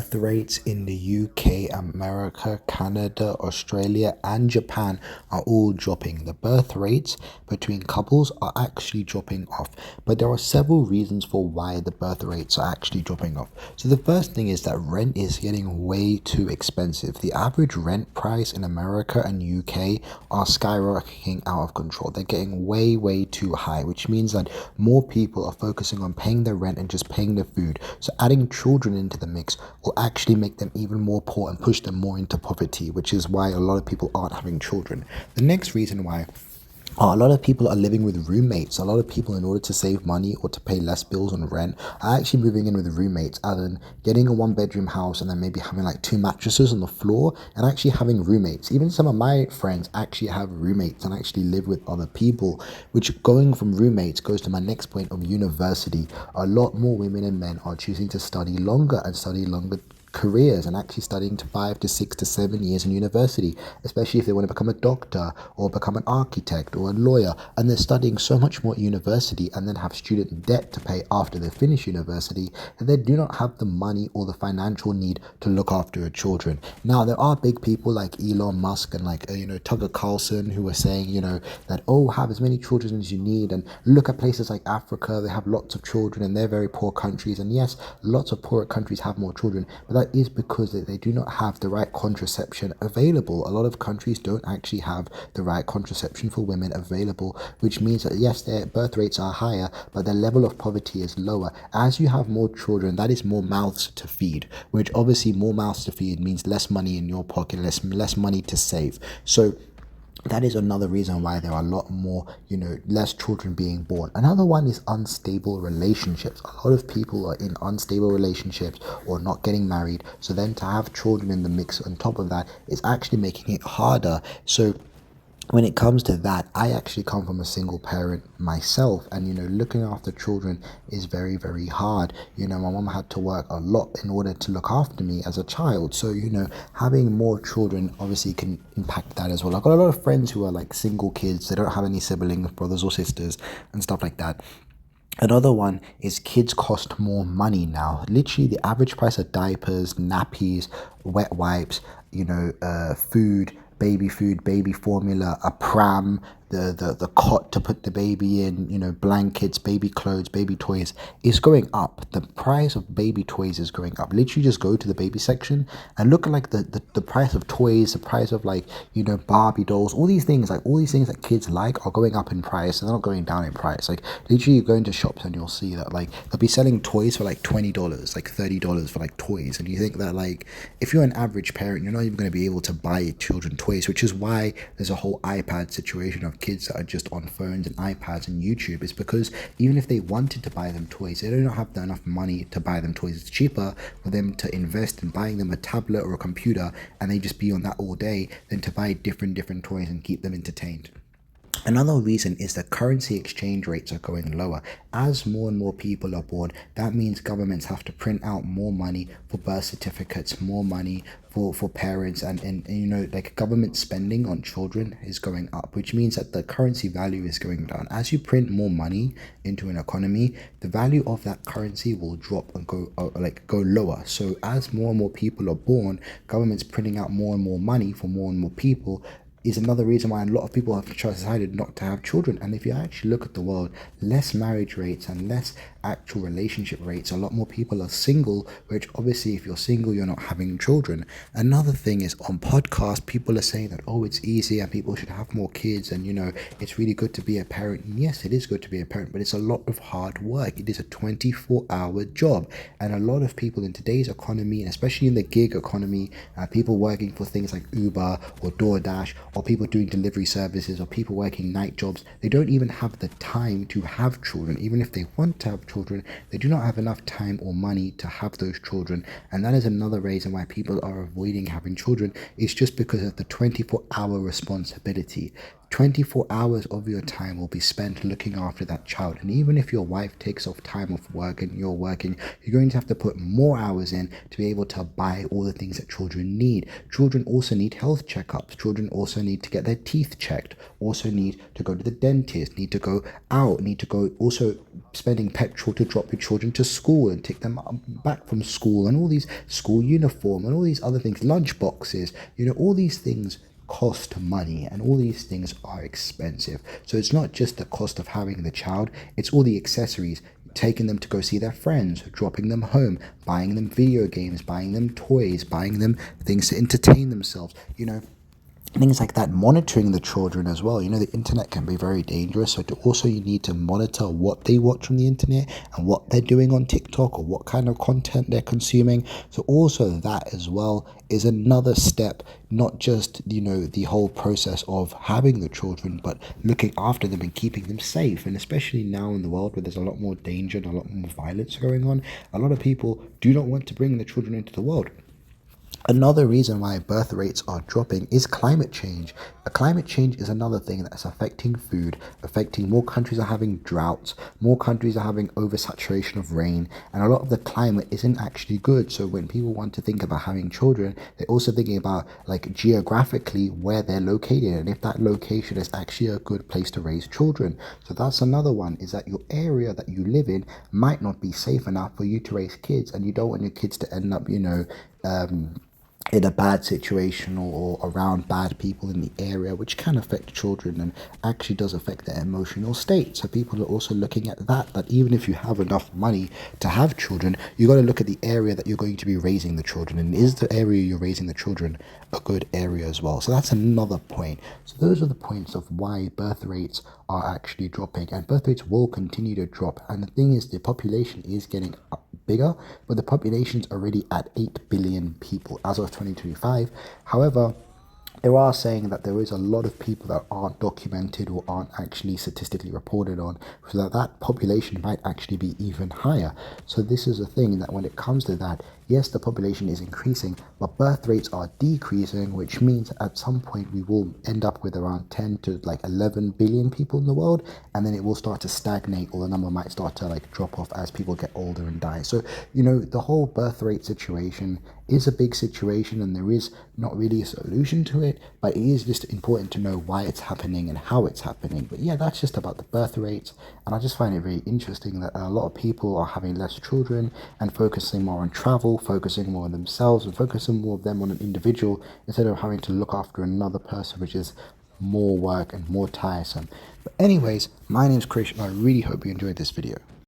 birth rates in the UK, America, Canada, Australia, and Japan are all dropping. The birth rates between couples are actually dropping off, but there are several reasons for why the birth rates are actually dropping off. So the first thing is that rent is getting way too expensive. The average rent price in America and UK are skyrocketing out of control. They're getting way too high, which means that more people are focusing on paying their rent and just paying the food. So adding children into the mix will actually make them even more poor and push them more into poverty, which is why a lot of people aren't having children. The next reason why a lot of people are living with roommates. A lot of people, in order to save money or to pay less bills on rent, are actually moving in with roommates, other than getting a one-bedroom house and then maybe having like two mattresses on the floor and actually having roommates. Even some of my friends actually have roommates and actually live with other people, which, going from roommates, goes to my next point of university. A lot more women and men are choosing to study longer and study longer careers and actually studying to 5 to 6 to 7 years in university, especially if they want to become a doctor or become an architect or a lawyer, and they're studying so much more at university and then have student debt to pay after they finish university, and they do not have the money or the financial need to look after their children. Now, there are big people like Elon Musk and like Tucker Carlson, who are saying that, oh, have as many children as you need, and look at places like Africa, they have lots of children and they're very poor countries. And yes, lots of poorer countries have more children, but that is because they do not have the right contraception available. A lot of countries don't actually have the right contraception for women available, which means that yes, their birth rates are higher, but their level of poverty is lower. As you have more children, that is more mouths to feed, which obviously more mouths to feed means less money in your pocket, less money to save. So that is another reason why there are a lot more, less children being born. Another one is unstable relationships. A lot of people are in unstable relationships or not getting married. So then to have children in the mix on top of that is actually making it harder. So when it comes to that, I actually come from a single parent myself, and looking after children is very hard. My mom had to work a lot in order to look after me as a child, so having more children obviously can impact that as well. I've got a lot of friends who are like single kids. They don't have any siblings, brothers or sisters, and stuff like that. Another one is kids cost more money now. Literally, the average price of diapers, nappies, wet wipes, food, baby formula, a pram, the cot to put the baby in, blankets, baby clothes, baby toys is going up. The price of baby toys is going up. Literally, just go to the baby section and look at like the price of toys, the price of like Barbie dolls, all these things that kids like are going up in price, and they're not going down in price. Like literally, you go into shops and you'll see that like they'll be selling toys for like $20, like $30 for like toys, and you think that like if you're an average parent, you're not even going to be able to buy your children toys, which is why there's a whole iPad situation of kids that are just on phones and iPads and YouTube. Is because even if they wanted to buy them toys, they don't have enough money to buy them toys. It's cheaper for them to invest in buying them a tablet or a computer and they just be on that all day than to buy different toys and keep them entertained. Another reason is that currency exchange rates are going lower. As more and more people are born, that means governments have to print out more money for birth certificates, more money for parents, and like government spending on children is going up, which means that the currency value is going down. As you print more money into an economy, the value of that currency will drop and go lower. So as more and more people are born, governments printing out more and more money for more and more people is another reason why a lot of people have decided not to have children. And if you actually look at the world, less marriage rates and less actual relationship rates. A lot more people are single, which obviously if you're single, you're not having children. Another thing is on podcasts, people are saying that, oh, it's easy and people should have more kids, and it's really good to be a parent. And yes, it is good to be a parent, but it's a lot of hard work. It is a 24-hour job, and a lot of people in today's economy, and especially in the gig economy, people working for things like Uber or DoorDash, or people doing delivery services, or people working night jobs, they don't even have the time to have children. Even if they want to have children, they do not have enough time or money to have those children. And that is another reason why people are avoiding having children. It's just because of the 24-hour responsibility. 24 hours of your time will be spent looking after that child. And even if your wife takes off time off work and you're working, you're going to have to put more hours in to be able to buy all the things that children need. Children also need health checkups. Children also need to get their teeth checked, also need to go to the dentist, need to go out, need to go also spending petrol to drop your children to school and take them back from school, and all these school uniform and all these other things, lunch boxes, all these things cost money, and all these things are expensive. So it's not just the cost of having the child, it's all the accessories, taking them to go see their friends, dropping them home, buying them video games, buying them toys, buying them things to entertain themselves, things like that, monitoring the children as well. The internet can be very dangerous, so you need to monitor what they watch from the internet and what they're doing on TikTok or what kind of content they're consuming. So also that as well is another step, not just the whole process of having the children, but looking after them and keeping them safe. And especially now in the world where there's a lot more danger and a lot more violence going on, a lot of people do not want to bring the children into the world. Another reason why birth rates are dropping is climate change. Climate change is another thing that's affecting food, affecting more countries are having droughts, more countries are having oversaturation of rain, and a lot of the climate isn't actually good. So when people want to think about having children, they're also thinking about geographically where they're located and if that location is actually a good place to raise children. So that's another one, is that your area that you live in might not be safe enough for you to raise kids, and you don't want your kids to end up, in a bad situation or around bad people in the area, which can affect children and actually does affect their emotional state. So people are also looking at that even if you have enough money to have children, you got to look at the area that you're going to be raising the children, and is the area you're raising the children a good area as well. So that's another point. So those are the points of why birth rates are actually dropping, and birth rates will continue to drop. And the thing is, the population is getting bigger, but the population's already at 8 billion people as of 2025. However, they are saying that there is a lot of people that aren't documented or aren't actually statistically reported on, so that population might actually be even higher. So this is a thing that when it comes to that, yes, the population is increasing, but birth rates are decreasing, which means at some point we will end up with around 10 to 11 billion people in the world, and then it will start to stagnate, or the number might start to drop off as people get older and die. So the whole birth rate situation is a big situation, and there is not really a solution to it, but it is just important to know why it's happening and how it's happening. But yeah, that's just about the birth rates, and I just find it very interesting that a lot of people are having less children and focusing more on travel, focusing more on themselves, and focusing more of them on an individual instead of having to look after another person, which is more work and more tiresome. But anyways, my name is Krish, and I really hope you enjoyed this video.